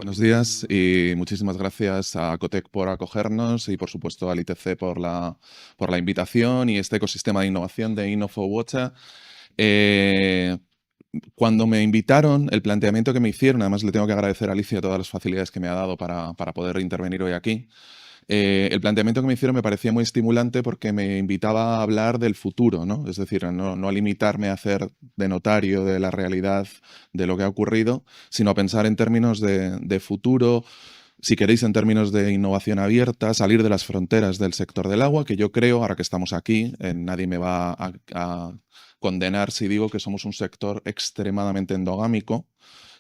Buenos días y muchísimas gracias a Cotec por acogernos y, por supuesto, al ITC por la invitación y este ecosistema de innovación de InnoFoWater. Cuando me invitaron, el planteamiento que me hicieron, además le tengo que agradecer a Alicia todas las facilidades que me ha dado para poder intervenir hoy aquí. El planteamiento que me hicieron me parecía muy estimulante porque me invitaba a hablar del futuro, ¿no? Es decir, no a limitarme a hacer de notario de la realidad de lo que ha ocurrido, sino a pensar en términos de futuro, si queréis en términos de innovación abierta, salir de las fronteras del sector del agua, que yo creo, ahora que estamos aquí, nadie me va a condenar si digo que somos un sector extremadamente endogámico,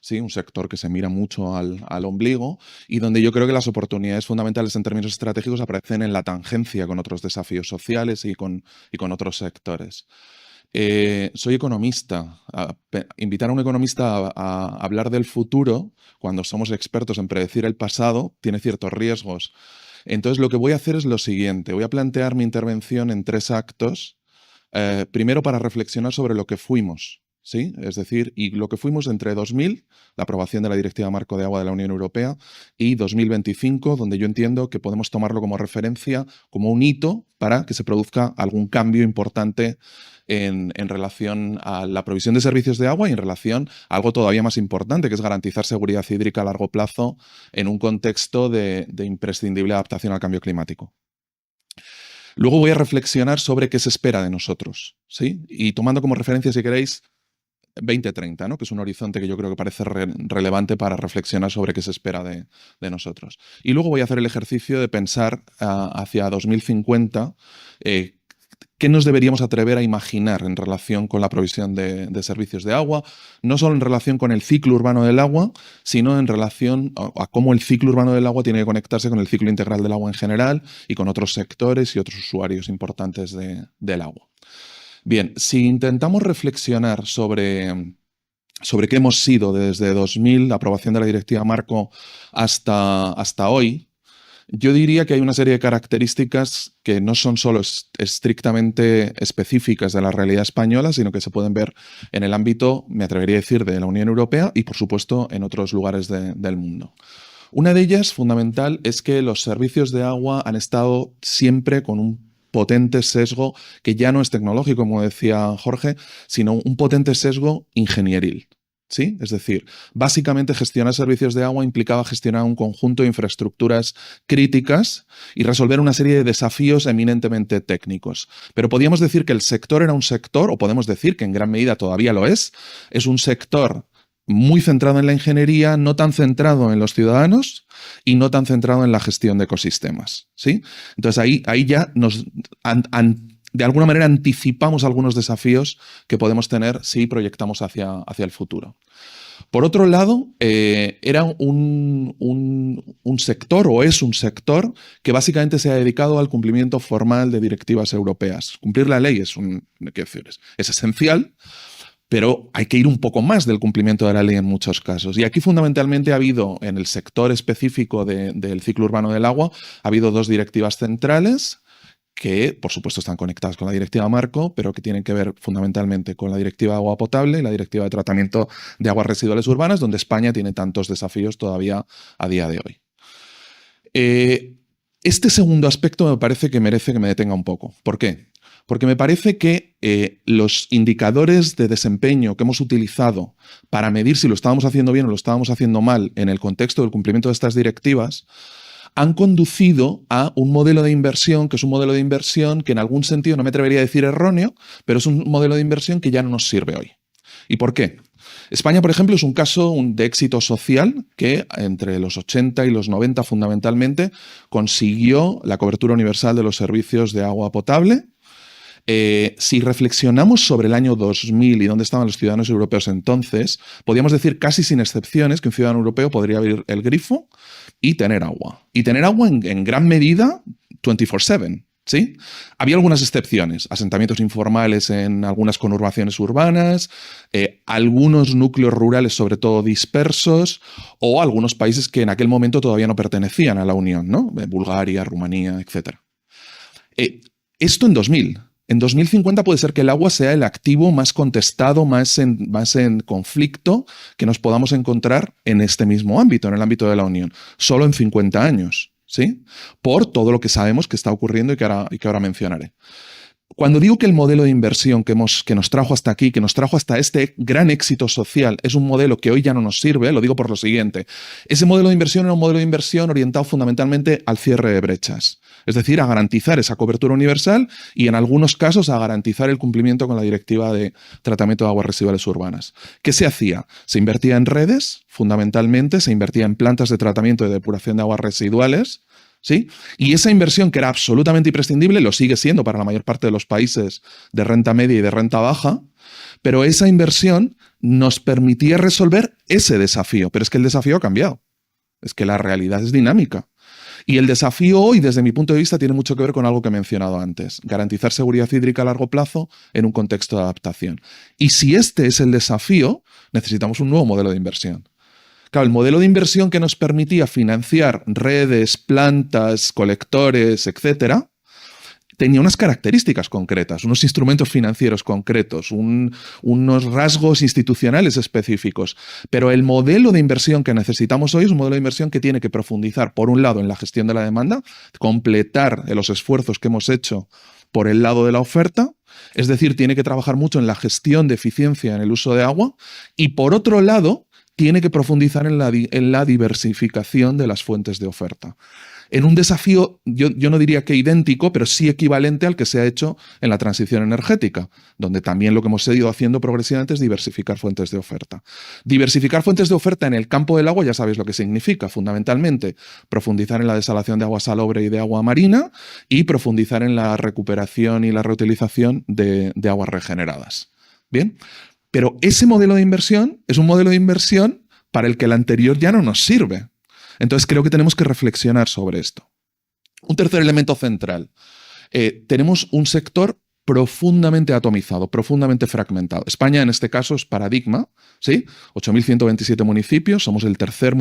¿sí? Un sector que se mira mucho al ombligo y donde yo creo que las oportunidades fundamentales en términos estratégicos aparecen en la tangencia con otros desafíos sociales y con otros sectores. Soy economista. Invitar a un economista a hablar del futuro, cuando somos expertos en predecir el pasado, tiene ciertos riesgos. Entonces, lo que voy a hacer es lo siguiente. Voy a plantear mi intervención en 3 actos. Primero, para reflexionar sobre lo que fuimos, ¿sí? Es decir, y lo que fuimos entre 2000, la aprobación de la Directiva Marco de Agua de la Unión Europea, y 2025, donde yo entiendo que podemos tomarlo como referencia, como un hito para que se produzca algún cambio importante en relación a la provisión de servicios de agua y en relación a algo todavía más importante, que es garantizar seguridad hídrica a largo plazo en un contexto de imprescindible adaptación al cambio climático. Luego voy a reflexionar sobre qué se espera de nosotros, ¿sí? Y tomando como referencia, si queréis, 2030, ¿no? Que es un horizonte que yo creo que parece relevante para reflexionar sobre qué se espera de nosotros. Y luego voy a hacer el ejercicio de pensar hacia 2050 qué nos deberíamos atrever a imaginar en relación con la provisión de servicios de agua, no solo en relación con el ciclo urbano del agua, sino en relación a cómo el ciclo urbano del agua tiene que conectarse con el ciclo integral del agua en general y con otros sectores y otros usuarios importantes del agua. Bien, si intentamos reflexionar sobre qué hemos sido desde 2000, la aprobación de la Directiva Marco, hasta hoy, yo diría que hay una serie de características que no son solo estrictamente específicas de la realidad española, sino que se pueden ver en el ámbito, me atrevería a decir, de la Unión Europea y, por supuesto, en otros lugares del mundo. Una de ellas, fundamental, es que los servicios de agua han estado siempre con un potente sesgo que ya no es tecnológico, como decía Jorge, sino un potente sesgo ingenieril. ¿Sí? Es decir, básicamente gestionar servicios de agua implicaba gestionar un conjunto de infraestructuras críticas y resolver una serie de desafíos eminentemente técnicos. Pero podíamos decir que el sector era un sector, o podemos decir que en gran medida todavía lo es un sector muy centrado en la ingeniería, no tan centrado en los ciudadanos y no tan centrado en la gestión de ecosistemas, ¿sí? Entonces ahí ya nos de alguna manera anticipamos algunos desafíos que podemos tener si proyectamos hacia el futuro. Por otro lado, era un sector, o es un sector, que básicamente se ha dedicado al cumplimiento formal de directivas europeas. Cumplir la ley es esencial, pero hay que ir un poco más del cumplimiento de la ley en muchos casos. Y aquí fundamentalmente ha habido, en el sector específico del ciclo urbano del agua, ha habido 2 directivas centrales que, por supuesto, están conectadas con la Directiva Marco, pero que tienen que ver fundamentalmente con la Directiva de Agua Potable y la Directiva de Tratamiento de Aguas Residuales Urbanas, donde España tiene tantos desafíos todavía a día de hoy. Este segundo aspecto me parece que merece que me detenga un poco. ¿Por qué? Porque me parece que los indicadores de desempeño que hemos utilizado para medir si lo estábamos haciendo bien o lo estábamos haciendo mal en el contexto del cumplimiento de estas directivas han conducido a un modelo de inversión, que es un modelo de inversión que en algún sentido, no me atrevería a decir erróneo, pero es un modelo de inversión que ya no nos sirve hoy. ¿Y por qué? España, por ejemplo, es un caso de éxito social que entre los 80 y los 90 fundamentalmente consiguió la cobertura universal de los servicios de agua potable. Si reflexionamos sobre el año 2000 y dónde estaban los ciudadanos europeos entonces, podríamos decir casi sin excepciones que un ciudadano europeo podría abrir el grifo y tener agua. Y tener agua en gran medida 24/7. ¿Sí? Había algunas excepciones, asentamientos informales en algunas conurbaciones urbanas, algunos núcleos rurales sobre todo dispersos o algunos países que en aquel momento todavía no pertenecían a la Unión, ¿no? Bulgaria, Rumanía, etc. Esto en 2000. En 2050 puede ser que el agua sea el activo más contestado, más en conflicto que nos podamos encontrar en este mismo ámbito, en el ámbito de la Unión, solo en 50 años, ¿sí? Por todo lo que sabemos que está ocurriendo y que ahora mencionaré. Cuando digo que el modelo de inversión que nos trajo hasta aquí, que nos trajo hasta este gran éxito social, es un modelo que hoy ya no nos sirve, lo digo por lo siguiente. Ese modelo de inversión era un modelo de inversión orientado fundamentalmente al cierre de brechas, es decir, a garantizar esa cobertura universal y en algunos casos a garantizar el cumplimiento con la Directiva de Tratamiento de Aguas Residuales Urbanas. ¿Qué se hacía? Se invertía en redes, fundamentalmente, se invertía en plantas de tratamiento y depuración de aguas residuales, ¿sí? Y esa inversión, que era absolutamente imprescindible, lo sigue siendo para la mayor parte de los países de renta media y de renta baja, pero esa inversión nos permitía resolver ese desafío. Pero es que el desafío ha cambiado. Es que la realidad es dinámica. Y el desafío hoy, desde mi punto de vista, tiene mucho que ver con algo que he mencionado antes: garantizar seguridad hídrica a largo plazo en un contexto de adaptación. Y si este es el desafío, necesitamos un nuevo modelo de inversión. Claro, el modelo de inversión que nos permitía financiar redes, plantas, colectores, etcétera, tenía unas características concretas, unos instrumentos financieros concretos, unos rasgos institucionales específicos. Pero el modelo de inversión que necesitamos hoy es un modelo de inversión que tiene que profundizar, por un lado, en la gestión de la demanda, completar los esfuerzos que hemos hecho por el lado de la oferta, es decir, tiene que trabajar mucho en la gestión de eficiencia en el uso de agua, y por otro lado, tiene que profundizar en la diversificación de las fuentes de oferta. En un desafío, yo no diría que idéntico, pero sí equivalente al que se ha hecho en la transición energética, donde también lo que hemos ido haciendo progresivamente es diversificar fuentes de oferta. Diversificar fuentes de oferta en el campo del agua ya sabéis lo que significa, fundamentalmente profundizar en la desalación de agua salobre y de agua marina y profundizar en la recuperación y la reutilización de aguas regeneradas. Bien. Pero ese modelo de inversión es un modelo de inversión para el que el anterior ya no nos sirve. Entonces creo que tenemos que reflexionar sobre esto. Un tercer elemento central. Tenemos un sector profundamente atomizado, profundamente fragmentado. España en este caso es paradigma, ¿sí? 8.127 municipios, somos el tercer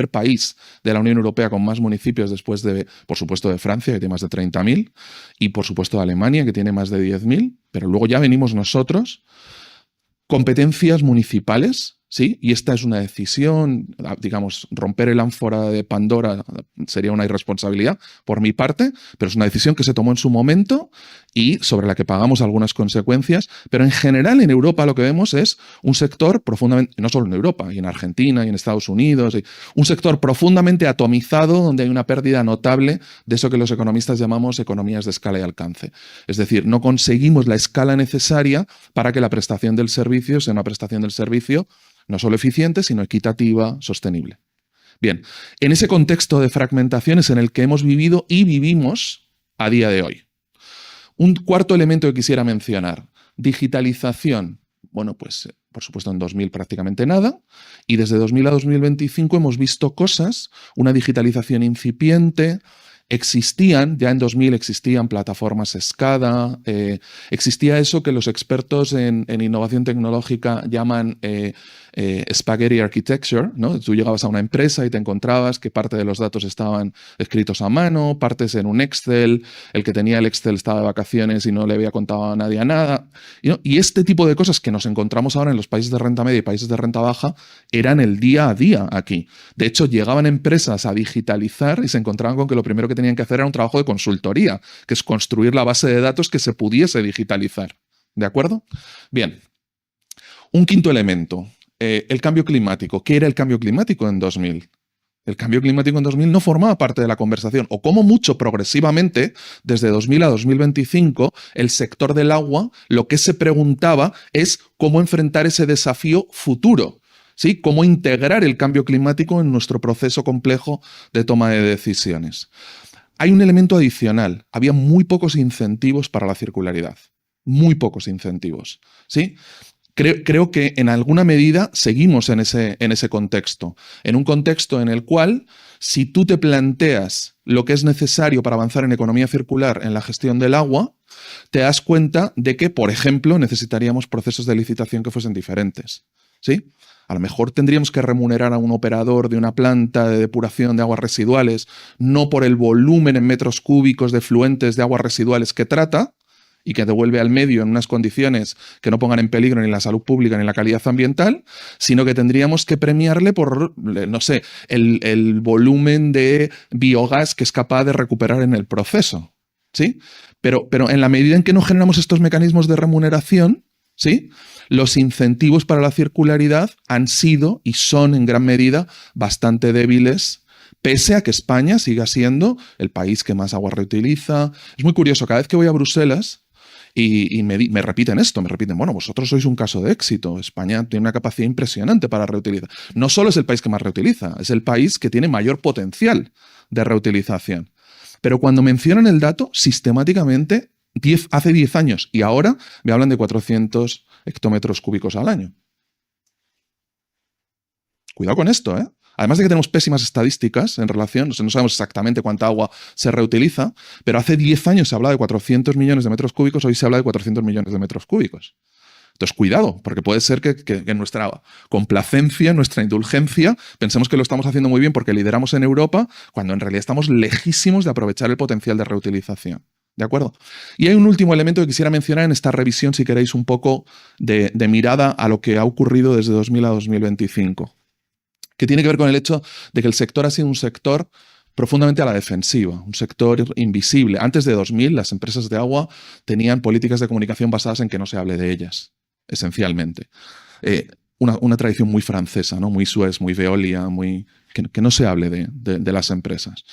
país de la Unión Europea con más municipios después de, por supuesto, de Francia, que tiene más de 30.000, y por supuesto de Alemania, que tiene más de 10.000, pero luego ya venimos nosotros. Competencias municipales, ¿sí? Y esta es una decisión, digamos, romper el ánfora de Pandora sería una irresponsabilidad por mi parte, pero es una decisión que se tomó en su momento y sobre la que pagamos algunas consecuencias. Pero en general en Europa lo que vemos es un sector profundamente, no solo en Europa, y en Argentina y en Estados Unidos, un sector profundamente atomizado donde hay una pérdida notable de eso que los economistas llamamos economías de escala y alcance. Es decir, no conseguimos la escala necesaria para que la prestación del servicio sea una prestación del servicio no solo eficiente, sino equitativa, sostenible. Bien, en ese contexto de fragmentaciones en el que hemos vivido y vivimos a día de hoy. Un cuarto elemento que quisiera mencionar: digitalización. Bueno, pues por supuesto en 2000 prácticamente nada, y desde 2000 a 2025 hemos visto cosas, una digitalización incipiente. Ya en 2000 existían plataformas SCADA, existía eso que los expertos en innovación tecnológica llaman Spaghetti Architecture, ¿no? Tú llegabas a una empresa y te encontrabas que parte de los datos estaban escritos a mano, partes en un Excel, el que tenía el Excel estaba de vacaciones y no le había contado a nadie nada. Y este tipo de cosas que nos encontramos ahora en los países de renta media y países de renta baja eran el día a día aquí. De hecho, llegaban empresas a digitalizar y se encontraban con que lo primero que tenían que hacer era un trabajo de consultoría, que es construir la base de datos que se pudiese digitalizar. ¿De acuerdo? Bien. Un quinto elemento. El cambio climático. ¿Qué era el cambio climático en 2000? El cambio climático en 2000 no formaba parte de la conversación, o como mucho progresivamente, desde 2000 a 2025, el sector del agua lo que se preguntaba es cómo enfrentar ese desafío futuro, ¿sí? Cómo integrar el cambio climático en nuestro proceso complejo de toma de decisiones. Hay un elemento adicional. Había muy pocos incentivos para la circularidad. Muy pocos incentivos, ¿sí? Creo que en alguna medida seguimos en ese contexto, en un contexto en el cual si tú te planteas lo que es necesario para avanzar en economía circular en la gestión del agua, te das cuenta de que, por ejemplo, necesitaríamos procesos de licitación que fuesen diferentes, ¿sí? A lo mejor tendríamos que remunerar a un operador de una planta de depuración de aguas residuales, no por el volumen en metros cúbicos de efluentes de aguas residuales que trata, y que devuelve al medio en unas condiciones que no pongan en peligro ni la salud pública ni la calidad ambiental, sino que tendríamos que premiarle por, no sé, el volumen de biogás que es capaz de recuperar en el proceso, ¿sí? Pero en la medida en que no generamos estos mecanismos de remuneración, ¿sí?, los incentivos para la circularidad han sido y son en gran medida bastante débiles, pese a que España siga siendo el país que más agua reutiliza. Es muy curioso, cada vez que voy a Bruselas y me repiten esto, me repiten, bueno, vosotros sois un caso de éxito, España tiene una capacidad impresionante para reutilizar. No solo es el país que más reutiliza, es el país que tiene mayor potencial de reutilización. Pero cuando mencionan el dato, sistemáticamente, hace 10 años y ahora me hablan de 400 hectómetros cúbicos al año. Cuidado con esto, ¿eh? Además de que tenemos pésimas estadísticas en relación, no sabemos exactamente cuánta agua se reutiliza, pero hace 10 años se hablaba de 400 millones de metros cúbicos, hoy se habla de 400 millones de metros cúbicos. Entonces, cuidado, porque puede ser que en nuestra complacencia, en nuestra indulgencia, pensemos que lo estamos haciendo muy bien porque lideramos en Europa, cuando en realidad estamos lejísimos de aprovechar el potencial de reutilización. ¿De acuerdo? Y hay un último elemento que quisiera mencionar en esta revisión, si queréis, un poco de mirada a lo que ha ocurrido desde 2000 a 2025, que tiene que ver con el hecho de que el sector ha sido un sector profundamente a la defensiva, un sector invisible. Antes de 2000, las empresas de agua tenían políticas de comunicación basadas en que no se hable de ellas, esencialmente. Una tradición muy francesa, ¿no? Muy Suez, muy Veolia, que no se hable de las empresas.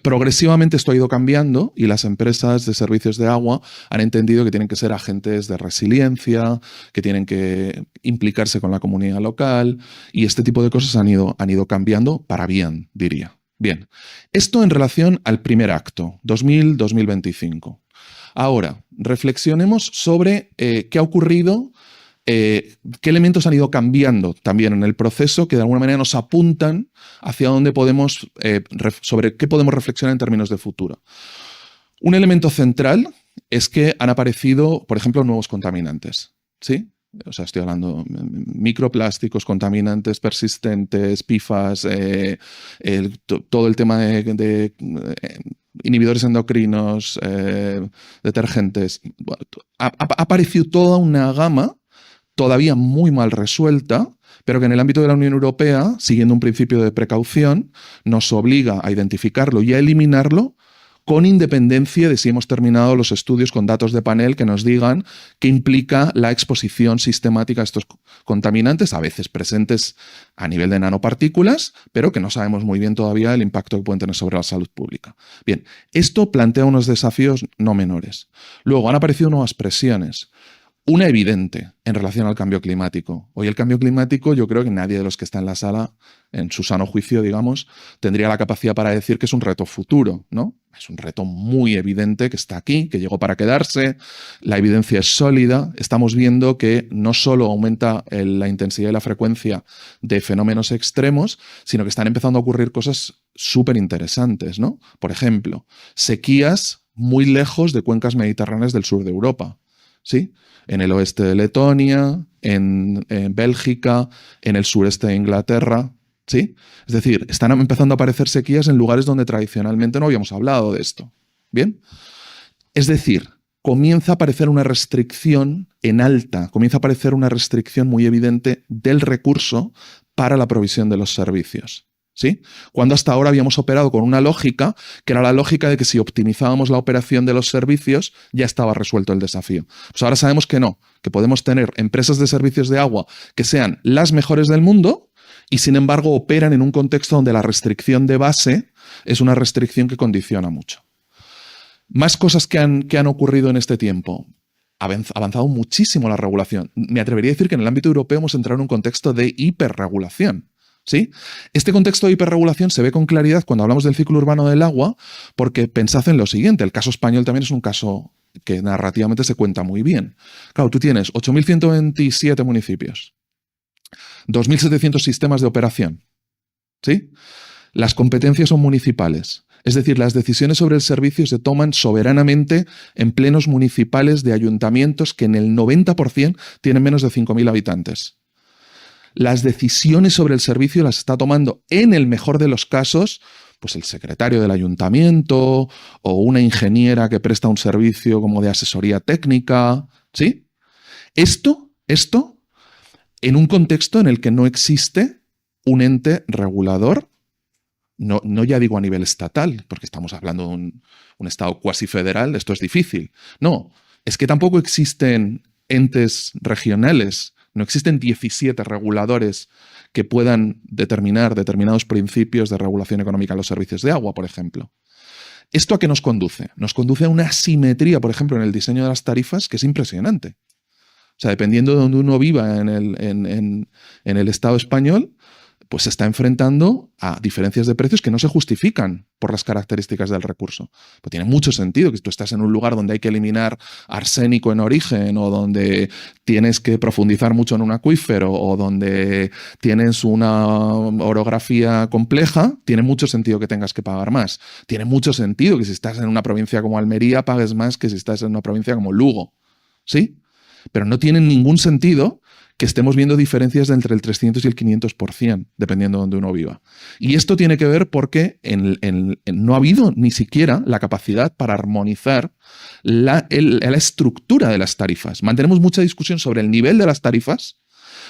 Progresivamente esto ha ido cambiando y las empresas de servicios de agua han entendido que tienen que ser agentes de resiliencia, que tienen que implicarse con la comunidad local, y este tipo de cosas han ido cambiando para bien, diría. Bien, esto en relación al primer acto, 2000-2025. Ahora, reflexionemos sobre qué ha ocurrido, qué elementos han ido cambiando también en el proceso que de alguna manera nos apuntan hacia dónde podemos, sobre qué podemos reflexionar en términos de futuro. Un elemento central es que han aparecido, por ejemplo, nuevos contaminantes, ¿sí? O sea, estoy hablando de microplásticos, contaminantes persistentes, PFAS, todo el tema de inhibidores endocrinos, detergentes. Ha aparecido toda una gama todavía muy mal resuelta, pero que en el ámbito de la Unión Europea, siguiendo un principio de precaución, nos obliga a identificarlo y a eliminarlo con independencia de si hemos terminado los estudios con datos de panel que nos digan qué implica la exposición sistemática a estos contaminantes, a veces presentes a nivel de nanopartículas, pero que no sabemos muy bien todavía el impacto que pueden tener sobre la salud pública. Bien, esto plantea unos desafíos no menores. Luego han aparecido nuevas presiones. Una evidente en relación al cambio climático. Hoy el cambio climático, yo creo que nadie de los que está en la sala, en su sano juicio, digamos, tendría la capacidad para decir que es un reto futuro, ¿no? Es un reto muy evidente que está aquí, que llegó para quedarse, la evidencia es sólida, estamos viendo que no solo aumenta la intensidad y la frecuencia de fenómenos extremos, sino que están empezando a ocurrir cosas súper interesantes, ¿no? Por ejemplo, sequías muy lejos de cuencas mediterráneas del sur de Europa, ¿sí? En el oeste de Letonia, en Bélgica, en el sureste de Inglaterra, ¿sí? Es decir, están empezando a aparecer sequías en lugares donde tradicionalmente no habíamos hablado de esto. ¿Bien? Es decir, comienza a aparecer una restricción en alta, comienza a aparecer una restricción muy evidente del recurso para la provisión de los servicios. ¿Sí? Cuando hasta ahora habíamos operado con una lógica que era la lógica de que si optimizábamos la operación de los servicios ya estaba resuelto el desafío. Pues ahora sabemos que no, que podemos tener empresas de servicios de agua que sean las mejores del mundo y sin embargo operan en un contexto donde la restricción de base es una restricción que condiciona mucho. Más cosas que han ocurrido en este tiempo. Ha avanzado muchísimo la regulación. Me atrevería a decir que en el ámbito europeo hemos entrado en un contexto de hiperregulación. ¿Sí? Este contexto de hiperregulación se ve con claridad cuando hablamos del ciclo urbano del agua, porque pensad en lo siguiente, el caso español también es un caso que narrativamente se cuenta muy bien. Claro, tú tienes 8.127 municipios, 2.700 sistemas de operación, ¿sí? Las competencias son municipales, es decir, las decisiones sobre el servicio se toman soberanamente en plenos municipales de ayuntamientos que en el 90% tienen menos de 5.000 habitantes. las decisiones sobre el servicio las está tomando, en el mejor de los casos, pues el secretario del ayuntamiento o una ingeniera que presta un servicio como de asesoría técnica, ¿sí? Esto en un contexto en el que no existe un ente regulador, no ya digo a nivel estatal, porque estamos hablando de un estado cuasi federal, esto es difícil. No, es que tampoco existen entes regionales, no existen 17 reguladores que puedan determinar determinados principios de regulación económica en los servicios de agua, por ejemplo. ¿Esto a qué nos conduce? Nos conduce a una asimetría, por ejemplo, en el diseño de las tarifas, que es impresionante. O sea, dependiendo de donde uno viva en el Estado español, pues se está enfrentando a diferencias de precios que no se justifican por las características del recurso. Pues tiene mucho sentido que si tú estás en un lugar donde hay que eliminar arsénico en origen, o donde tienes que profundizar mucho en un acuífero, o donde tienes una orografía compleja, tiene mucho sentido que tengas que pagar más. Tiene mucho sentido que si estás en una provincia como Almería pagues más que si estás en una provincia como Lugo. ¿Sí? Pero no tiene ningún sentido que estemos viendo diferencias de entre el 300 y el 500%, dependiendo de donde uno viva. Y esto tiene que ver porque no ha habido ni siquiera la capacidad para armonizar la estructura de las tarifas. Mantenemos mucha discusión sobre el nivel de las tarifas,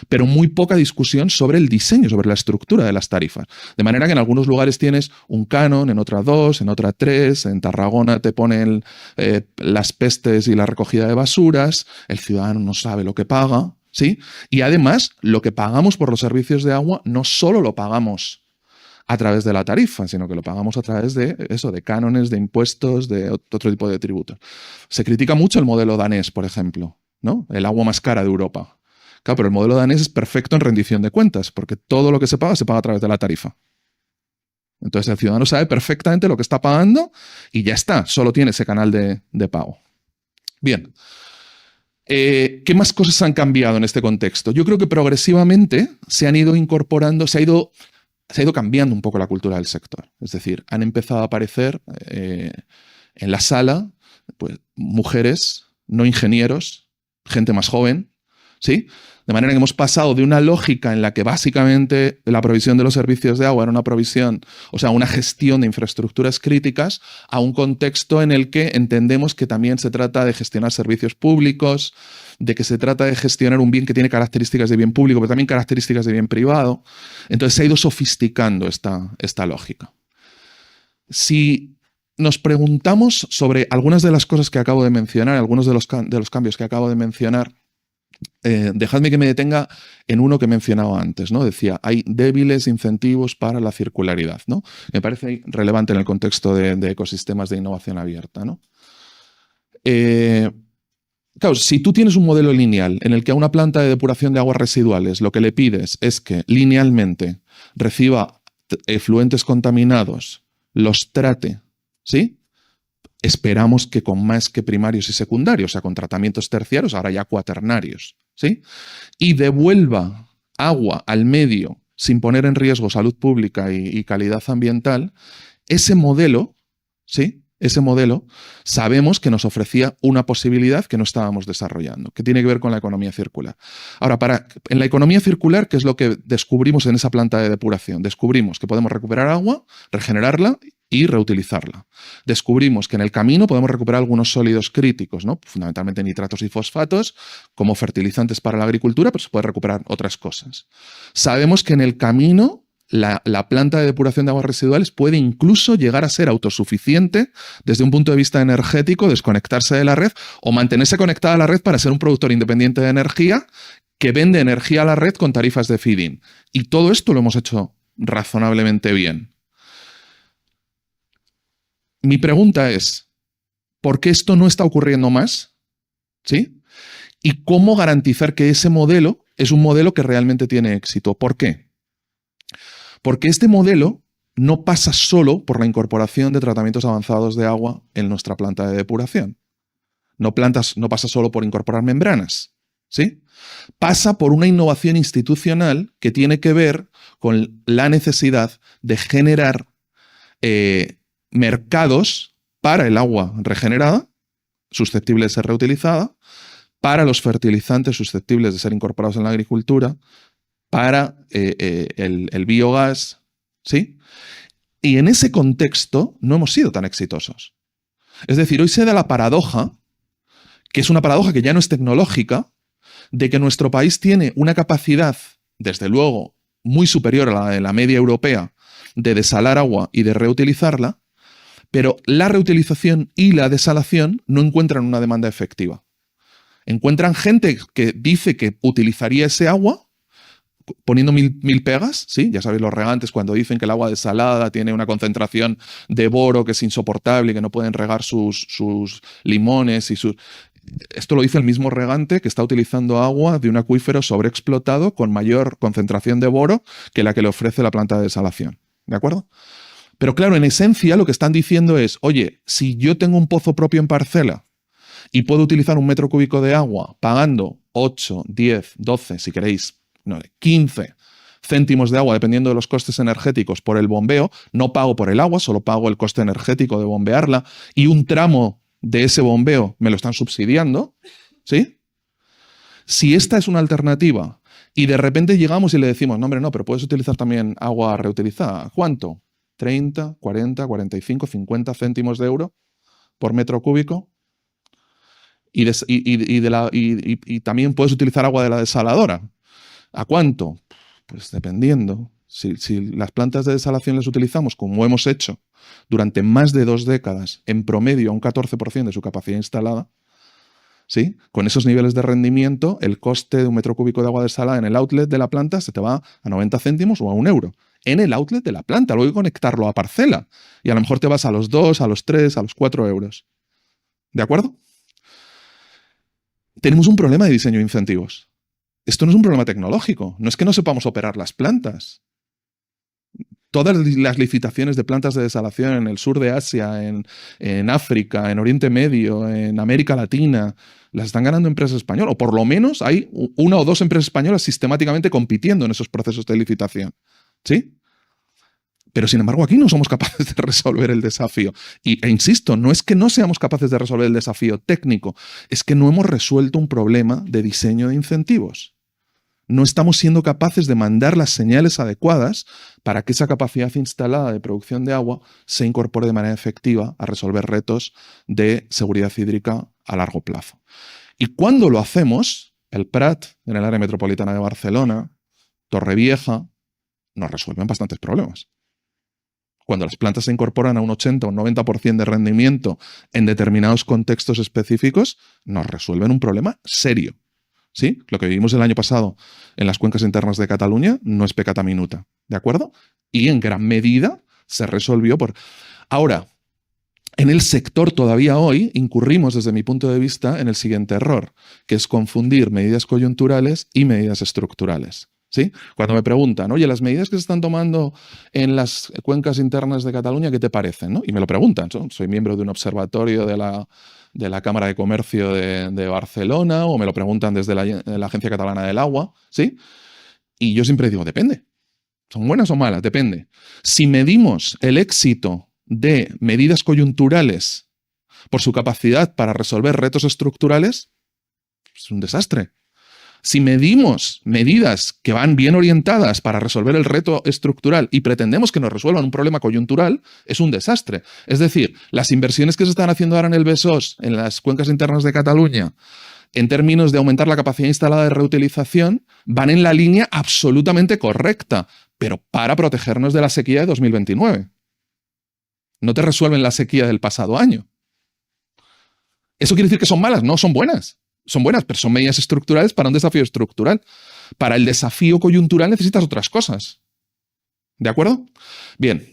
pero muy poca discusión sobre el diseño, sobre la estructura de las tarifas. De manera que en algunos lugares tienes un canon, en otra 2, en otra 3, en Tarragona te ponen las pestes y la recogida de basuras, el ciudadano no sabe lo que paga, ¿sí? Y además, lo que pagamos por los servicios de agua no solo lo pagamos a través de la tarifa, sino que lo pagamos a través de eso, de cánones, de impuestos, de otro tipo de tributos. Se critica mucho el modelo danés, por ejemplo, ¿no? El agua más cara de Europa. Claro, pero el modelo danés es perfecto en rendición de cuentas, porque todo lo que se paga a través de la tarifa. Entonces el ciudadano sabe perfectamente lo que está pagando y ya está, solo tiene ese canal de pago. Bien. ¿Qué más cosas han cambiado en este contexto? Yo creo que progresivamente se han ido incorporando, se ha ido cambiando un poco la cultura del sector. Es decir, han empezado a aparecer en la sala pues, mujeres, no ingenieros, gente más joven, ¿sí? De manera que hemos pasado de una lógica en la que básicamente la provisión de los servicios de agua era una provisión, o sea, una gestión de infraestructuras críticas, a un contexto en el que entendemos que también se trata de gestionar servicios públicos, de que se trata de gestionar un bien que tiene características de bien público, pero también características de bien privado. Entonces se ha ido sofisticando esta lógica. Si nos preguntamos sobre algunas de las cosas que acabo de mencionar, algunos de los cambios que acabo de mencionar, dejadme que me detenga en uno que he mencionado antes, ¿no? Decía, hay débiles incentivos para la circularidad, ¿no? Me parece relevante en el contexto de ecosistemas de innovación abierta, ¿no? Claro, si tú tienes un modelo lineal en el que a una planta de depuración de aguas residuales lo que le pides es que linealmente reciba efluentes contaminados, los trate, ¿sí? Esperamos que con más que primarios y secundarios, o sea, con tratamientos terciarios, ahora ya cuaternarios, ¿sí? Y devuelva agua al medio sin poner en riesgo salud pública y calidad ambiental, ese modelo, ¿sí? Ese modelo sabemos que nos ofrecía una posibilidad que no estábamos desarrollando, que tiene que ver con la economía circular. Ahora, en la economía circular, ¿qué es lo que descubrimos en esa planta de depuración? Descubrimos que podemos recuperar agua, regenerarla y reutilizarla. Descubrimos que en el camino podemos recuperar algunos sólidos críticos, ¿no? Fundamentalmente nitratos y fosfatos, como fertilizantes para la agricultura, pero se puede recuperar otras cosas. Sabemos que en el camino la planta de depuración de aguas residuales puede incluso llegar a ser autosuficiente desde un punto de vista energético, desconectarse de la red o mantenerse conectada a la red para ser un productor independiente de energía que vende energía a la red con tarifas de feed-in. Y todo esto lo hemos hecho razonablemente bien. Mi pregunta es, ¿por qué esto no está ocurriendo más? ¿Sí? ¿Y cómo garantizar que ese modelo es un modelo que realmente tiene éxito? ¿Por qué? Porque este modelo no pasa solo por la incorporación de tratamientos avanzados de agua en nuestra planta de depuración. No pasa solo por incorporar membranas, ¿sí? Pasa por una innovación institucional que tiene que ver con la necesidad de generar mercados para el agua regenerada, susceptible de ser reutilizada, para los fertilizantes susceptibles de ser incorporados en la agricultura, para el biogás, ¿sí? Y en ese contexto no hemos sido tan exitosos. Es decir, hoy se da la paradoja, que es una paradoja que ya no es tecnológica, de que nuestro país tiene una capacidad, desde luego, muy superior a la de la media europea, de desalar agua y de reutilizarla, pero la reutilización y la desalación no encuentran una demanda efectiva. Encuentran gente que dice que utilizaría ese agua, poniendo mil pegas, ¿sí? Ya sabéis los regantes cuando dicen que el agua desalada tiene una concentración de boro que es insoportable y que no pueden regar sus limones y sus... Esto lo dice el mismo regante que está utilizando agua de un acuífero sobreexplotado con mayor concentración de boro que la que le ofrece la planta de desalación. ¿De acuerdo? Pero claro, en esencia lo que están diciendo es, oye, si yo tengo un pozo propio en parcela y puedo utilizar un metro cúbico de agua pagando 8, 10, 12, si queréis, 15 céntimos de agua, dependiendo de los costes energéticos por el bombeo, no pago por el agua, solo pago el coste energético de bombearla y un tramo de ese bombeo me lo están subsidiando, ¿sí? Si esta es una alternativa y de repente llegamos y le decimos, no, hombre, no, pero puedes utilizar también agua reutilizada, ¿cuánto? 30, 40, 45, 50 céntimos de euro por metro cúbico y también puedes utilizar agua de la desaladora. ¿A cuánto? Pues dependiendo. Si las plantas de desalación las utilizamos como hemos hecho durante más de 2 décadas, en promedio a un 14% de su capacidad instalada, ¿sí? Con esos niveles de rendimiento, el coste de un metro cúbico de agua desalada en el outlet de la planta se te va a 90 céntimos o a 1 euro. En el outlet de la planta, luego hay que conectarlo a parcela. Y a lo mejor te vas a los 2, a los 3, a los 4 euros. ¿De acuerdo? Tenemos un problema de diseño de incentivos. Esto no es un problema tecnológico, no es que no sepamos operar las plantas. Todas las licitaciones de plantas de desalación en el sur de Asia, en África, en Oriente Medio, en América Latina, las están ganando empresas españolas, o por lo menos hay 1 o 2 empresas españolas sistemáticamente compitiendo en esos procesos de licitación. ¿Sí? Pero sin embargo aquí no somos capaces de resolver el desafío. E insisto, no es que no seamos capaces de resolver el desafío técnico, es que no hemos resuelto un problema de diseño de incentivos. No estamos siendo capaces de mandar las señales adecuadas para que esa capacidad instalada de producción de agua se incorpore de manera efectiva a resolver retos de seguridad hídrica a largo plazo. Y cuando lo hacemos, el Prat, en el área metropolitana de Barcelona, Torrevieja, nos resuelven bastantes problemas. Cuando las plantas se incorporan a un 80 o un 90% de rendimiento en determinados contextos específicos, nos resuelven un problema serio. ¿Sí? Lo que vivimos el año pasado en las cuencas internas de Cataluña no es peccata minuta, ¿de acuerdo? Y en gran medida se resolvió por... Ahora, en el sector todavía hoy incurrimos, desde mi punto de vista, en el siguiente error, que es confundir medidas coyunturales y medidas estructurales. ¿Sí? Cuando me preguntan, oye, las medidas que se están tomando en las cuencas internas de Cataluña, ¿qué te parecen? ¿No? Y me lo preguntan, ¿no? Soy miembro de un observatorio de la Cámara de Comercio de Barcelona, o me lo preguntan desde la Agencia Catalana del Agua, ¿sí? Y yo siempre digo, depende. ¿Son buenas o malas? Depende. Si medimos el éxito de medidas coyunturales por su capacidad para resolver retos estructurales, es un desastre. Si medimos medidas que van bien orientadas para resolver el reto estructural y pretendemos que nos resuelvan un problema coyuntural, es un desastre. Es decir, las inversiones que se están haciendo ahora en el Besòs, en las cuencas internas de Cataluña, en términos de aumentar la capacidad instalada de reutilización, van en la línea absolutamente correcta, pero para protegernos de la sequía de 2029. No te resuelven la sequía del pasado año. ¿Eso quiere decir que son malas? No, son buenas. Son buenas, pero son medidas estructurales para un desafío estructural. Para el desafío coyuntural necesitas otras cosas. ¿De acuerdo? Bien.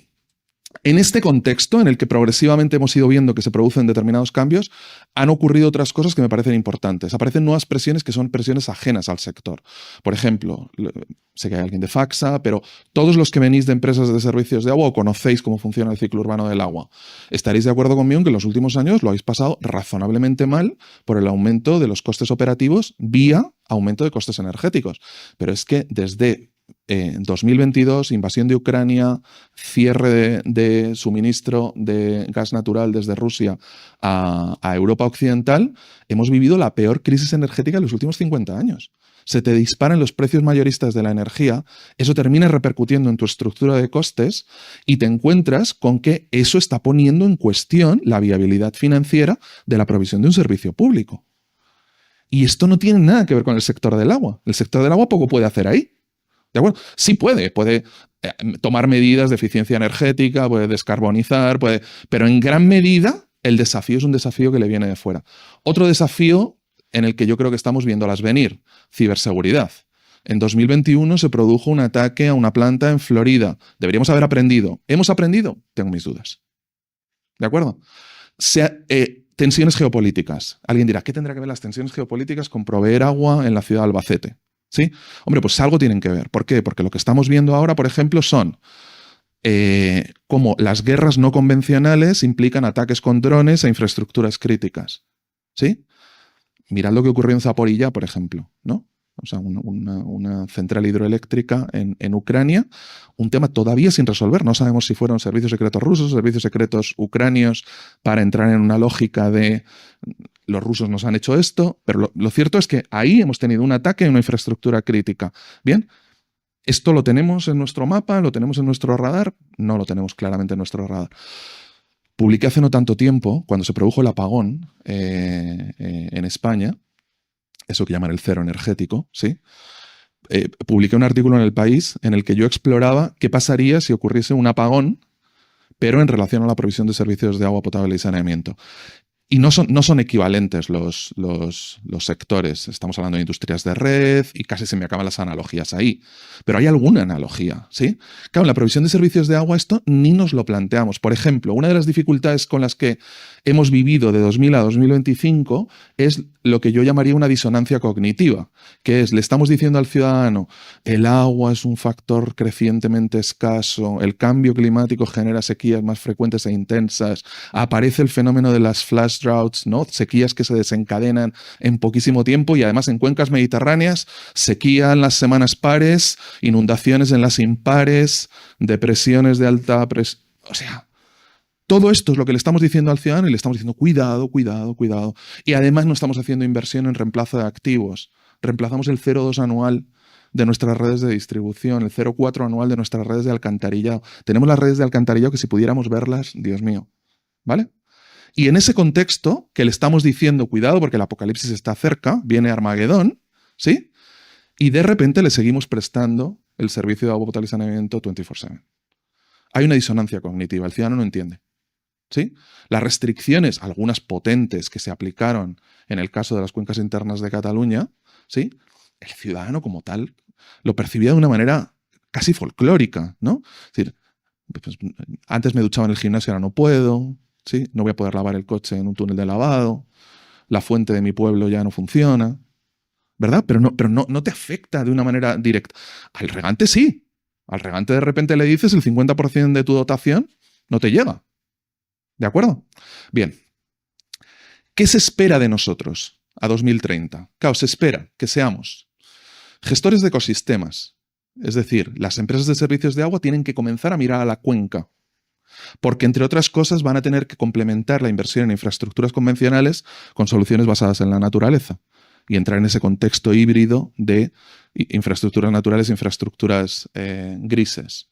En este contexto, en el que progresivamente hemos ido viendo que se producen determinados cambios, han ocurrido otras cosas que me parecen importantes. Aparecen nuevas presiones que son presiones ajenas al sector. Por ejemplo, sé que hay alguien de Faxa, pero todos los que venís de empresas de servicios de agua o conocéis cómo funciona el ciclo urbano del agua, estaréis de acuerdo conmigo en que en los últimos años lo habéis pasado razonablemente mal por el aumento de los costes operativos vía aumento de costes energéticos. Pero es que desde 2022, invasión de Ucrania, cierre de suministro de gas natural desde Rusia a Europa Occidental, hemos vivido la peor crisis energética de los últimos 50 años. se te disparan los precios mayoristas de la energía, eso termina repercutiendo en tu estructura de costes y te encuentras con que eso está poniendo en cuestión la viabilidad financiera de la provisión de un servicio público. Y esto no tiene nada que ver con el sector del agua. El sector del agua poco puede hacer ahí. ¿De acuerdo? Sí puede tomar medidas de eficiencia energética, puede descarbonizar, pero en gran medida el desafío es un desafío que le viene de fuera. Otro desafío en el que yo creo que estamos viéndolas venir, ciberseguridad. En 2021 se produjo un ataque a una planta en Florida. Deberíamos haber aprendido. ¿Hemos aprendido? Tengo mis dudas. ¿De acuerdo? Tensiones geopolíticas. Alguien dirá, ¿qué tendrá que ver las tensiones geopolíticas con proveer agua en la ciudad de Albacete? ¿Sí? Hombre, pues algo tienen que ver. ¿Por qué? Porque lo que estamos viendo ahora, por ejemplo, son cómo las guerras no convencionales implican ataques con drones a infraestructuras críticas. ¿Sí? Mirad lo que ocurrió en Zaporilla, por ejemplo, ¿no? O sea, una central hidroeléctrica en Ucrania, un tema todavía sin resolver. No sabemos si fueron servicios secretos rusos, servicios secretos ucranios, para entrar en una lógica de los rusos nos han hecho esto, pero lo cierto es que ahí hemos tenido un ataque a una infraestructura crítica. Bien, ¿esto lo tenemos en nuestro mapa? ¿Lo tenemos en nuestro radar? No lo tenemos claramente en nuestro radar. Publiqué hace no tanto tiempo, cuando se produjo el apagón en España, eso que llaman el cero energético, ¿sí? Publiqué un artículo en El País en el que yo exploraba qué pasaría si ocurriese un apagón, pero en relación a la provisión de servicios de agua potable y saneamiento. Y no son equivalentes los sectores. Estamos hablando de industrias de red y casi se me acaban las analogías ahí. Pero hay alguna analogía, ¿sí? Claro, en la provisión de servicios de agua esto ni nos lo planteamos. Por ejemplo, una de las dificultades con las que hemos vivido de 2000 a 2025 es lo que yo llamaría una disonancia cognitiva, que es, le estamos diciendo al ciudadano, el agua es un factor crecientemente escaso, el cambio climático genera sequías más frecuentes e intensas, aparece el fenómeno de las flash droughts, ¿no? Sequías que se desencadenan en poquísimo tiempo y además en cuencas mediterráneas, sequía en las semanas pares, inundaciones en las impares, depresiones de alta presión. O sea, todo esto es lo que le estamos diciendo al ciudadano y le estamos diciendo cuidado, cuidado, cuidado. Y además no estamos haciendo inversión en reemplazo de activos. Reemplazamos el 0,2 anual de nuestras redes de distribución, el 0,4 anual de nuestras redes de alcantarillado. Tenemos las redes de alcantarillado que si pudiéramos verlas, Dios mío, ¿vale? Y en ese contexto que le estamos diciendo, cuidado porque el apocalipsis está cerca, viene Armagedón, ¿sí? Y de repente le seguimos prestando el servicio de agua potable y saneamiento 24/7. Hay una disonancia cognitiva, el ciudadano no entiende, ¿sí? Las restricciones, algunas potentes que se aplicaron en el caso de las cuencas internas de Cataluña, ¿sí? El ciudadano como tal lo percibía de una manera casi folclórica, ¿no? Es decir, pues, antes me duchaba en el gimnasio, ahora no puedo, ¿sí? No voy a poder lavar el coche en un túnel de lavado, la fuente de mi pueblo ya no funciona, ¿verdad? Pero no te afecta de una manera directa. Al regante sí. Al regante de repente le dices el 50% de tu dotación no te llega. ¿De acuerdo? Bien. ¿Qué se espera de nosotros a 2030? Claro, se espera que seamos gestores de ecosistemas. Es decir, las empresas de servicios de agua tienen que comenzar a mirar a la cuenca. Porque, entre otras cosas, van a tener que complementar la inversión en infraestructuras convencionales con soluciones basadas en la naturaleza y entrar en ese contexto híbrido de infraestructuras naturales e infraestructuras grises.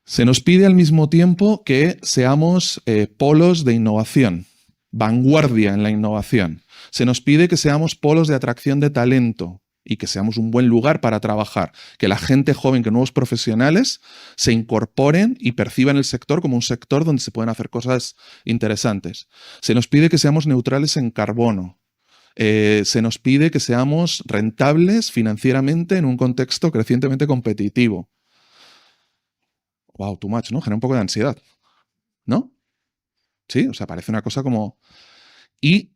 Se nos pide al mismo tiempo que seamos polos de innovación, vanguardia en la innovación. Se nos pide que seamos polos de atracción de talento y que seamos un buen lugar para trabajar, que la gente joven, que nuevos profesionales se incorporen y perciban el sector como un sector donde se pueden hacer cosas interesantes. Se nos pide que seamos neutrales en carbono. Se nos pide que seamos rentables financieramente en un contexto crecientemente competitivo. Wow, too much, ¿no? Genera un poco de ansiedad, ¿no? Sí, o sea, parece una cosa como... Y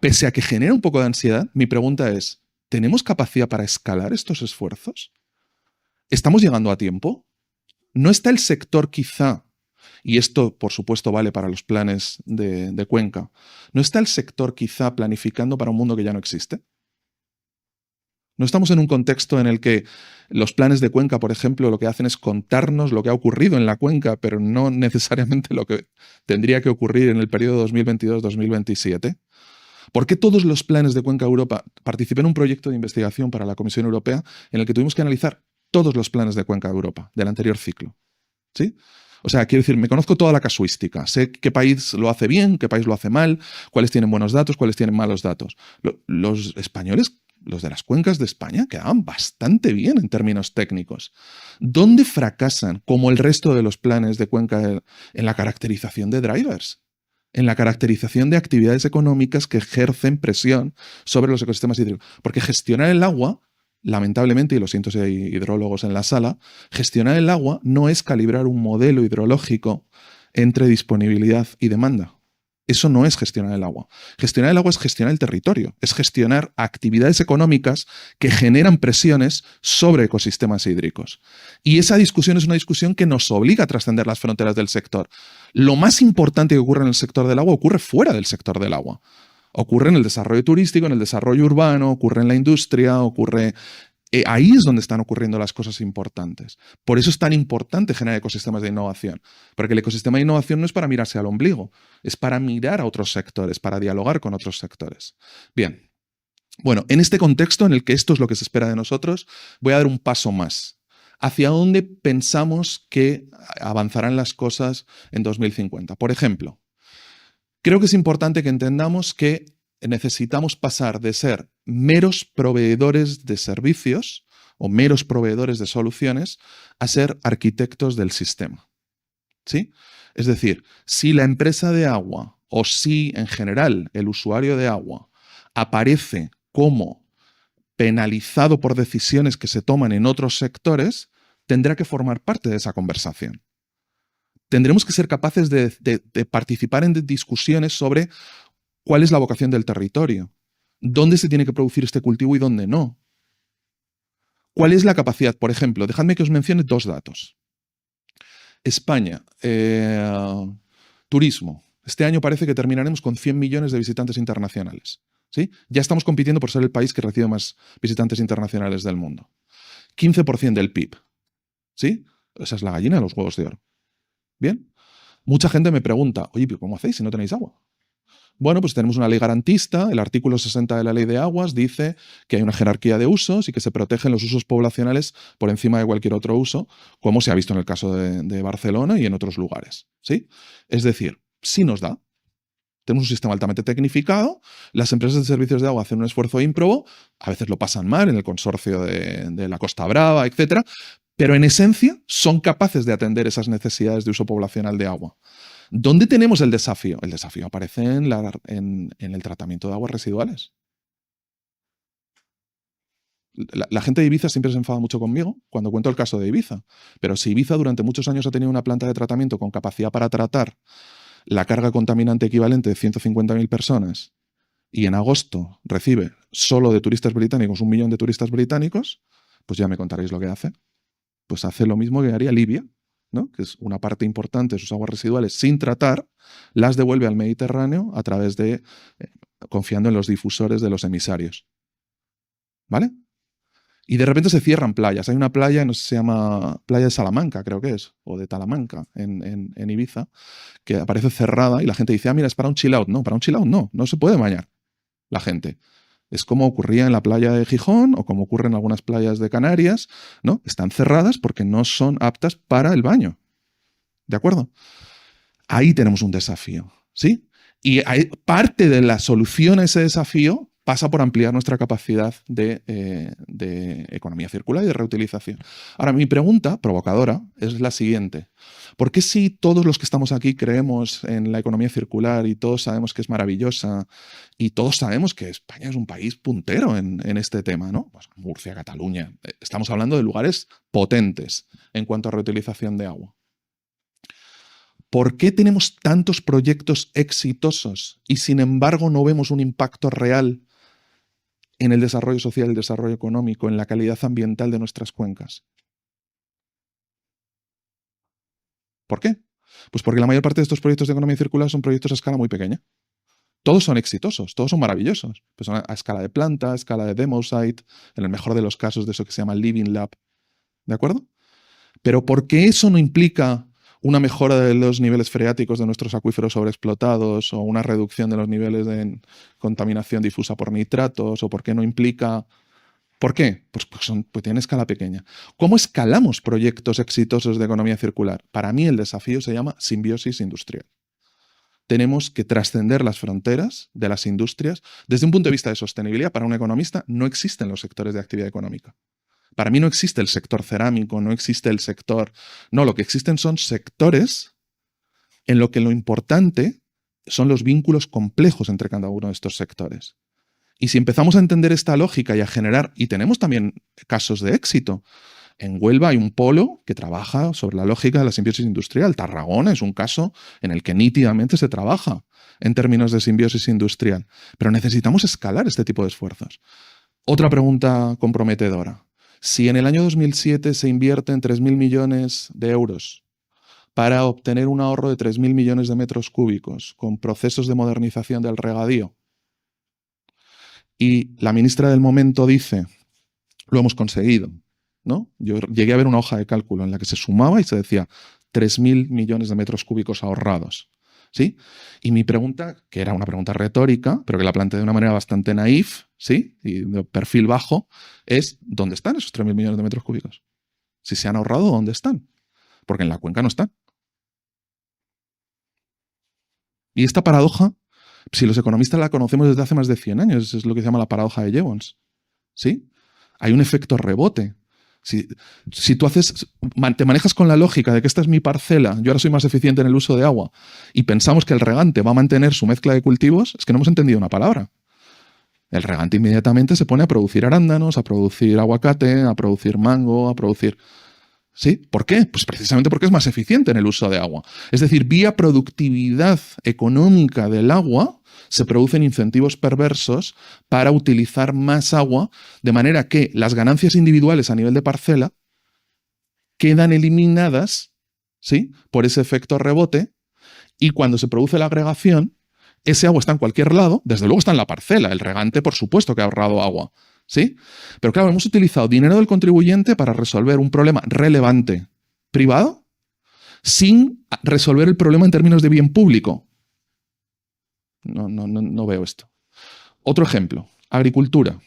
pese a que genera un poco de ansiedad, mi pregunta es, ¿tenemos capacidad para escalar estos esfuerzos? ¿Estamos llegando a tiempo? ¿No está el sector quizá, y esto por supuesto vale para los planes de Cuenca, ¿no está el sector quizá planificando para un mundo que ya no existe? ¿No estamos en un contexto en el que los planes de Cuenca, por ejemplo, lo que hacen es contarnos lo que ha ocurrido en la cuenca, pero no necesariamente lo que tendría que ocurrir en el periodo 2022-2027? ¿Por qué todos los planes de Cuenca Europa? Participé en un proyecto de investigación para la Comisión Europea en el que tuvimos que analizar todos los planes de Cuenca Europa del anterior ciclo. ¿Sí? O sea, quiero decir, me conozco toda la casuística. Sé qué país lo hace bien, qué país lo hace mal, cuáles tienen buenos datos, cuáles tienen malos datos. Los españoles, los de las cuencas de España, quedaban bastante bien en términos técnicos. ¿Dónde fracasan, como el resto de los planes de Cuenca, en la caracterización de drivers? En la caracterización de actividades económicas que ejercen presión sobre los ecosistemas hídricos. Porque gestionar el agua, lamentablemente, y lo siento si hay hidrólogos en la sala, gestionar el agua no es calibrar un modelo hidrológico entre disponibilidad y demanda. Eso no es gestionar el agua. Gestionar el agua es gestionar el territorio, es gestionar actividades económicas que generan presiones sobre ecosistemas hídricos. Y esa discusión es una discusión que nos obliga a trascender las fronteras del sector. Lo más importante que ocurre en el sector del agua ocurre fuera del sector del agua. Ocurre en el desarrollo turístico, en el desarrollo urbano, ocurre en la industria, ocurre... ahí es donde están ocurriendo las cosas importantes. Por eso es tan importante generar ecosistemas de innovación. Porque el ecosistema de innovación no es para mirarse al ombligo, es para mirar a otros sectores, para dialogar con otros sectores. Bien, bueno, en este contexto en el que esto es lo que se espera de nosotros, voy a dar un paso más. ¿Hacia dónde pensamos que avanzarán las cosas en 2050? Por ejemplo, creo que es importante que entendamos que necesitamos pasar de ser meros proveedores de servicios o meros proveedores de soluciones a ser arquitectos del sistema. ¿Sí? Es decir, si la empresa de agua o si en general el usuario de agua aparece como penalizado por decisiones que se toman en otros sectores, tendrá que formar parte de esa conversación. Tendremos que ser capaces de participar en discusiones sobre cuál es la vocación del territorio, dónde se tiene que producir este cultivo y dónde no. ¿Cuál es la capacidad? Por ejemplo, dejadme que os mencione dos datos. España, turismo. Este año parece que terminaremos con 100 millones de visitantes internacionales. ¿Sí? Ya estamos compitiendo por ser el país que recibe más visitantes internacionales del mundo. 15% del PIB. ¿Sí? Esa es la gallina de los huevos de oro. Bien. Mucha gente me pregunta, oye, ¿cómo hacéis si no tenéis agua? Bueno, pues tenemos una ley garantista. El artículo 60 de la Ley de Aguas dice que hay una jerarquía de usos y que se protegen los usos poblacionales por encima de cualquier otro uso, como se ha visto en el caso de Barcelona y en otros lugares. ¿Sí? Es decir, sí nos da. Tenemos un sistema altamente tecnificado, las empresas de servicios de agua hacen un esfuerzo ímprobo, a veces lo pasan mal en el consorcio de la Costa Brava, etc., pero en esencia son capaces de atender esas necesidades de uso poblacional de agua. ¿Dónde tenemos el desafío? El desafío aparece en el tratamiento de aguas residuales. La gente de Ibiza siempre se enfada mucho conmigo cuando cuento el caso de Ibiza, pero si Ibiza durante muchos años ha tenido una planta de tratamiento con capacidad para tratar la carga contaminante equivalente de 150.000 personas y en agosto recibe solo de turistas británicos 1 millón de turistas británicos, pues ya me contaréis lo que hace. Pues hace lo mismo que haría Libia, ¿no? Que es una parte importante de sus aguas residuales sin tratar, las devuelve al Mediterráneo a través de, confiando en los difusores de los emisarios. ¿Vale? Y de repente se cierran playas. Hay una playa, no sé si se llama Playa de Salamanca, creo que es, o de Talamanca, en Ibiza, que aparece cerrada y la gente dice, ah, mira, es para un chill out. No, para un chill out no se puede bañar la gente. Es como ocurría en la playa de Gijón o como ocurre en algunas playas de Canarias, ¿no? Están cerradas porque no son aptas para el baño. ¿De acuerdo? Ahí tenemos un desafío, ¿sí? Y parte de la solución a ese desafío pasa por ampliar nuestra capacidad de economía circular y de reutilización. Ahora, mi pregunta provocadora es la siguiente. ¿Por qué si todos los que estamos aquí creemos en la economía circular y todos sabemos que es maravillosa y todos sabemos que España es un país puntero en este tema, ¿no? Pues Murcia, Cataluña, estamos hablando de lugares potentes en cuanto a reutilización de agua. ¿Por qué tenemos tantos proyectos exitosos y sin embargo no vemos un impacto real en el desarrollo social, el desarrollo económico, en la calidad ambiental de nuestras cuencas? ¿Por qué? Pues porque la mayor parte de estos proyectos de economía circular son proyectos a escala muy pequeña. Todos son exitosos, todos son maravillosos. Pues son a escala de planta, a escala de demo site, en el mejor de los casos de eso que se llama Living Lab. ¿De acuerdo? Pero ¿por qué eso no implica una mejora de los niveles freáticos de nuestros acuíferos sobreexplotados o una reducción de los niveles de contaminación difusa por nitratos o por qué no implica... ¿Por qué? Pues tiene escala pequeña. ¿Cómo escalamos proyectos exitosos de economía circular? Para mí el desafío se llama simbiosis industrial. Tenemos que trascender las fronteras de las industrias. Desde un punto de vista de sostenibilidad, para un economista no existen los sectores de actividad económica. Para mí no existe el sector cerámico, no existe el sector... No, lo que existen son sectores en lo que lo importante son los vínculos complejos entre cada uno de estos sectores. Y si empezamos a entender esta lógica y a generar... Y tenemos también casos de éxito. En Huelva hay un polo que trabaja sobre la lógica de la simbiosis industrial. Tarragona es un caso en el que nítidamente se trabaja en términos de simbiosis industrial. Pero necesitamos escalar este tipo de esfuerzos. Otra pregunta comprometedora. Si en el año 2007 se invierten 3.000 millones de euros para obtener un ahorro de 3.000 millones de metros cúbicos con procesos de modernización del regadío, y la ministra del momento dice, lo hemos conseguido, ¿no? Yo llegué a ver una hoja de cálculo en la que se sumaba y se decía 3.000 millones de metros cúbicos ahorrados, ¿sí? Y mi pregunta, que era una pregunta retórica, pero que la planteé de una manera bastante naif, ¿sí? Y de perfil bajo, es ¿dónde están esos 3.000 millones de metros cúbicos? Si se han ahorrado, ¿dónde están? Porque en la cuenca no están. Y esta paradoja, si los economistas la conocemos desde hace más de 100 años, es lo que se llama la paradoja de Jevons, ¿sí? Hay un efecto rebote. Si tú te manejas con la lógica de que esta es mi parcela, yo ahora soy más eficiente en el uso de agua, y pensamos que el regante va a mantener su mezcla de cultivos, es que no hemos entendido una palabra. El regante inmediatamente se pone a producir arándanos, a producir aguacate, a producir mango, a producir... ¿Sí? ¿Por qué? Pues precisamente porque es más eficiente en el uso de agua. Es decir, vía productividad económica del agua se producen incentivos perversos para utilizar más agua, de manera que las ganancias individuales a nivel de parcela quedan eliminadas, ¿sí?, por ese efecto rebote, y cuando se produce la agregación, ese agua está en cualquier lado, desde luego está en la parcela, el regante por supuesto que ha ahorrado agua, ¿sí? Pero claro, hemos utilizado dinero del contribuyente para resolver un problema relevante privado sin resolver el problema en términos de bien público. No veo esto. Otro ejemplo, agricultura.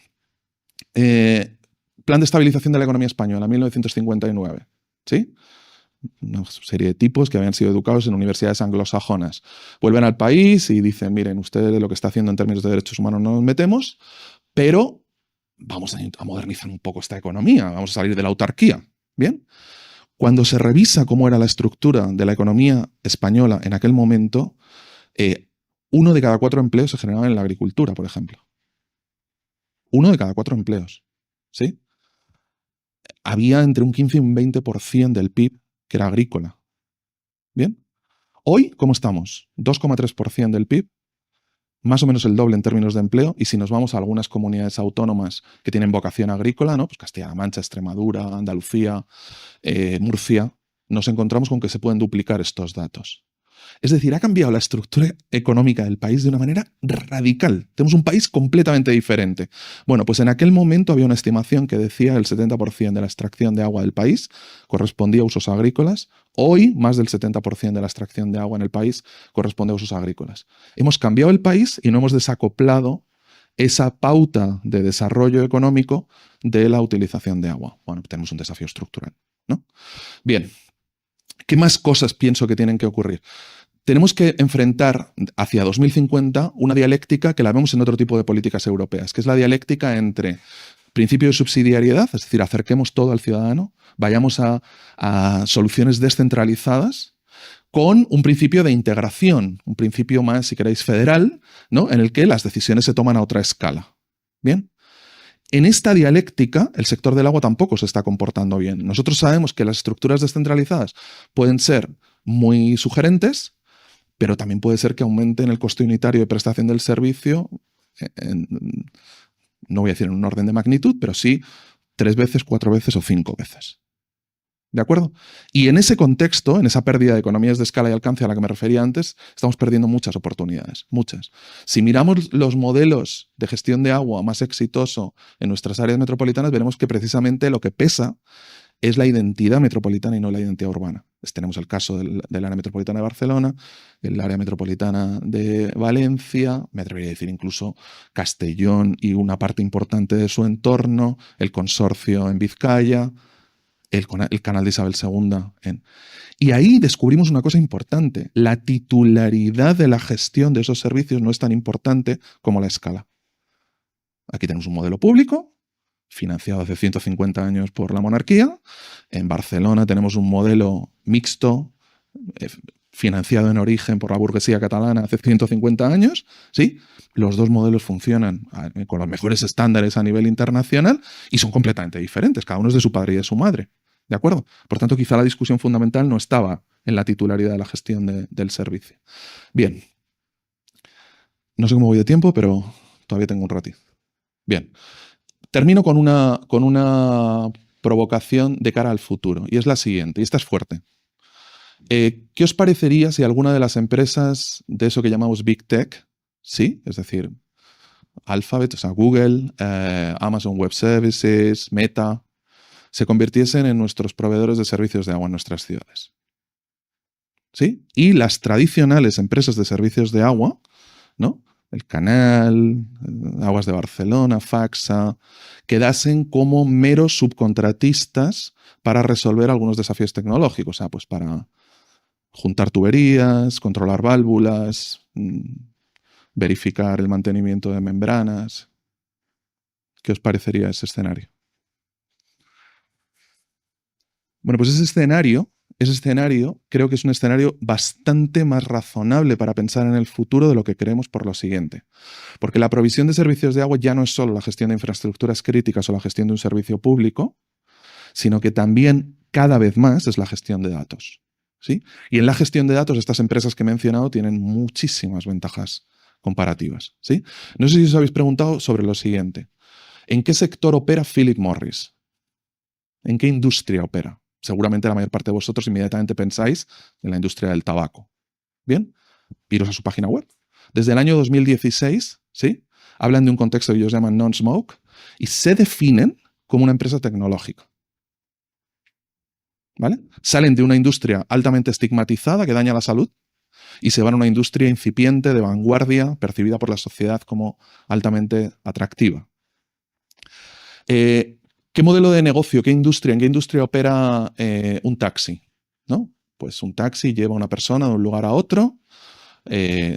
Plan de estabilización de la economía española, 1959, ¿sí? Una serie de tipos que habían sido educados en universidades anglosajonas. Vuelven al país y dicen, miren, ustedes lo que está haciendo en términos de derechos humanos no nos metemos, pero vamos a modernizar un poco esta economía, vamos a salir de la autarquía. ¿Bien? Cuando se revisa cómo era la estructura de la economía española en aquel momento, 1 de cada 4 empleos se generaban en la agricultura, por ejemplo. 1 de cada 4 empleos. ¿Sí? Había entre un 15 y un 20% del PIB que era agrícola. ¿Bien? Hoy, ¿cómo estamos? 2,3% del PIB, más o menos el doble en términos de empleo, y si nos vamos a algunas comunidades autónomas que tienen vocación agrícola, ¿no? Pues Castilla-La Mancha, Extremadura, Andalucía, Murcia, nos encontramos con que se pueden duplicar estos datos. Es decir, ha cambiado la estructura económica del país de una manera radical. Tenemos un país completamente diferente. Bueno, pues en aquel momento había una estimación que decía que el 70% de la extracción de agua del país correspondía a usos agrícolas. Hoy, más del 70% de la extracción de agua en el país corresponde a usos agrícolas. Hemos cambiado el país y no hemos desacoplado esa pauta de desarrollo económico de la utilización de agua. Bueno, tenemos un desafío estructural, ¿no? Bien. ¿Qué más cosas pienso que tienen que ocurrir? Tenemos que enfrentar hacia 2050 una dialéctica que la vemos en otro tipo de políticas europeas, que es la dialéctica entre principio de subsidiariedad, es decir, acerquemos todo al ciudadano, vayamos a soluciones descentralizadas, con un principio de integración, un principio más, si queréis, federal, ¿no?, en el que las decisiones se toman a otra escala. ¿Bien? En esta dialéctica, el sector del agua tampoco se está comportando bien. Nosotros sabemos que las estructuras descentralizadas pueden ser muy sugerentes, pero también puede ser que aumenten el coste unitario de prestación del servicio, no voy a decir en un orden de magnitud, pero sí 3 veces, 4 veces o 5 veces. ¿De acuerdo? Y en ese contexto, en esa pérdida de economías de escala y alcance a la que me refería antes, estamos perdiendo muchas oportunidades, muchas. Si miramos los modelos de gestión de agua más exitoso en nuestras áreas metropolitanas, veremos que precisamente lo que pesa es la identidad metropolitana y no la identidad urbana. Tenemos el caso del área metropolitana de Barcelona, el área metropolitana de Valencia, me atrevería a decir incluso Castellón y una parte importante de su entorno, el consorcio en Vizcaya, el canal de Isabel II. Y ahí descubrimos una cosa importante. La titularidad de la gestión de esos servicios no es tan importante como la escala. Aquí tenemos un modelo público, financiado hace 150 años por la monarquía. En Barcelona tenemos un modelo mixto, financiado en origen por la burguesía catalana hace 150 años. ¿Sí? Los dos modelos funcionan con los mejores estándares a nivel internacional y son completamente diferentes. Cada uno es de su padre y de su madre. ¿De acuerdo? Por tanto, quizá la discusión fundamental no estaba en la titularidad de la gestión del servicio. Bien. No sé cómo voy de tiempo, pero todavía tengo un ratito. Bien. Termino con una provocación de cara al futuro, y es la siguiente, y esta es fuerte. ¿Qué os parecería si alguna de las empresas de eso que llamamos Big Tech, sí, es decir, Alphabet, o sea, Google, Amazon Web Services, Meta, se convirtiesen en nuestros proveedores de servicios de agua en nuestras ciudades? ¿Sí? Y las tradicionales empresas de servicios de agua, ¿no? El Canal, Aguas de Barcelona, Faxa, quedasen como meros subcontratistas para resolver algunos desafíos tecnológicos, o sea, pues para juntar tuberías, controlar válvulas, verificar el mantenimiento de membranas. ¿Qué os parecería ese escenario? Bueno, pues ese escenario creo que es un escenario bastante más razonable para pensar en el futuro de lo que creemos por lo siguiente. Porque la provisión de servicios de agua ya no es solo la gestión de infraestructuras críticas o la gestión de un servicio público, sino que también cada vez más es la gestión de datos. ¿Sí? Y en la gestión de datos estas empresas que he mencionado tienen muchísimas ventajas comparativas. ¿Sí? No sé si os habéis preguntado sobre lo siguiente. ¿En qué sector opera Philip Morris? ¿En qué industria opera? Seguramente la mayor parte de vosotros inmediatamente pensáis en la industria del tabaco. Bien, iros a su página web. Desde el año 2016, ¿sí? Hablan de un contexto que ellos llaman non-smoke y se definen como una empresa tecnológica. ¿Vale? Salen de una industria altamente estigmatizada que daña la salud y se van a una industria incipiente, de vanguardia, percibida por la sociedad como altamente atractiva. ¿Qué modelo de negocio, en qué industria opera un taxi? ¿No? Pues un taxi lleva a una persona de un lugar a otro.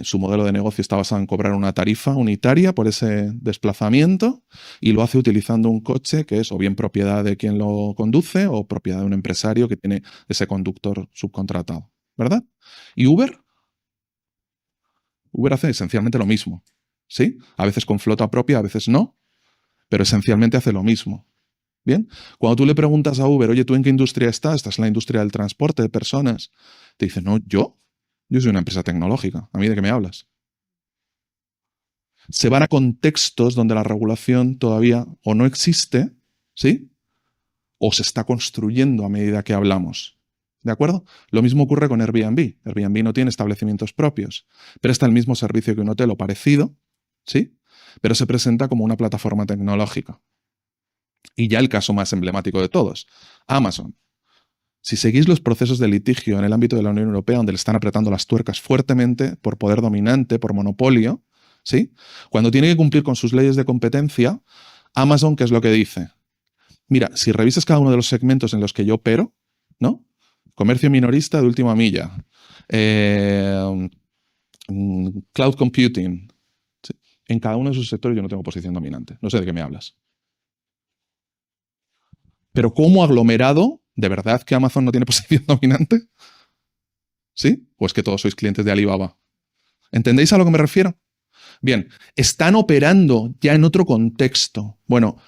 Su modelo de negocio está basado en cobrar una tarifa unitaria por ese desplazamiento y lo hace utilizando un coche que es o bien propiedad de quien lo conduce o propiedad de un empresario que tiene ese conductor subcontratado, ¿verdad? ¿Y Uber? Uber hace esencialmente lo mismo, ¿sí? A veces con flota propia, a veces no, pero esencialmente hace lo mismo. Bien, cuando tú le preguntas a Uber, oye, ¿tú en qué industria estás? Estás en la industria del transporte de personas. Te dice, no, yo soy una empresa tecnológica. ¿A mí de qué me hablas? Se van a contextos donde la regulación todavía o no existe, ¿sí? O se está construyendo a medida que hablamos. ¿De acuerdo? Lo mismo ocurre con Airbnb. Airbnb no tiene establecimientos propios. Presta el mismo servicio que un hotel o parecido, ¿sí? Pero se presenta como una plataforma tecnológica. Y ya el caso más emblemático de todos, Amazon. Si seguís los procesos de litigio en el ámbito de la Unión Europea, donde le están apretando las tuercas fuertemente por poder dominante, por monopolio, ¿sí? Cuando tiene que cumplir con sus leyes de competencia, Amazon, ¿qué es lo que dice? Mira, si revisas cada uno de los segmentos en los que yo opero, ¿no? Comercio minorista de última milla, cloud computing, ¿sí? En cada uno de esos sectores yo no tengo posición dominante. No sé de qué me hablas. Pero como aglomerado, ¿de verdad que Amazon no tiene posición dominante? ¿Sí? ¿O es que todos sois clientes de Alibaba? ¿Entendéis a lo que me refiero? Bien, están operando ya en otro contexto. Bueno,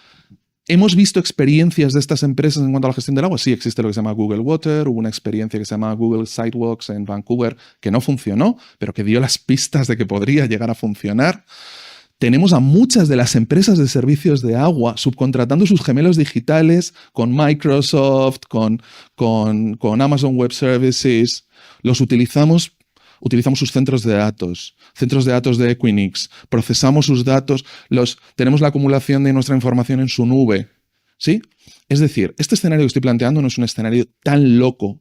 ¿hemos visto experiencias de estas empresas en cuanto a la gestión del agua? Sí, existe lo que se llama Google Water, hubo una experiencia que se llama Google Sidewalks en Vancouver que no funcionó, pero que dio las pistas de que podría llegar a funcionar. Tenemos a muchas de las empresas de servicios de agua subcontratando sus gemelos digitales con Microsoft, con Amazon Web Services. Utilizamos sus centros de datos de Equinix, procesamos sus datos, tenemos la acumulación de nuestra información en su nube. ¿Sí? Es decir, este escenario que estoy planteando no es un escenario tan loco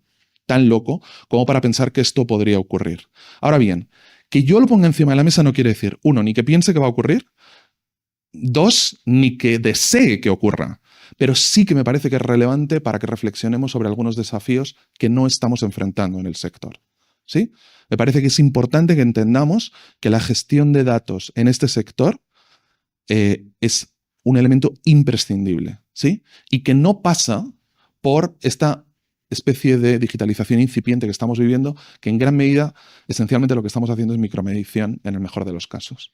tan loco como para pensar que esto podría ocurrir. Ahora bien, que yo lo ponga encima de la mesa no quiere decir, uno, ni que piense que va a ocurrir, dos, ni que desee que ocurra. Pero sí que me parece que es relevante para que reflexionemos sobre algunos desafíos que no estamos enfrentando en el sector. ¿Sí? Me parece que es importante que entendamos que la gestión de datos en este sector es un elemento imprescindible, ¿sí? Y que no pasa por esta especie de digitalización incipiente que estamos viviendo, que en gran medida, esencialmente lo que estamos haciendo es micromedición en el mejor de los casos,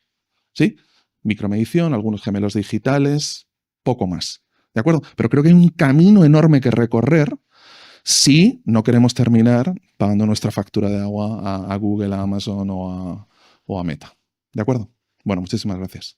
¿sí? Micromedición, algunos gemelos digitales, poco más, ¿de acuerdo? Pero creo que hay un camino enorme que recorrer si no queremos terminar pagando nuestra factura de agua a Google, a Amazon o a Meta, ¿de acuerdo? Bueno, muchísimas gracias.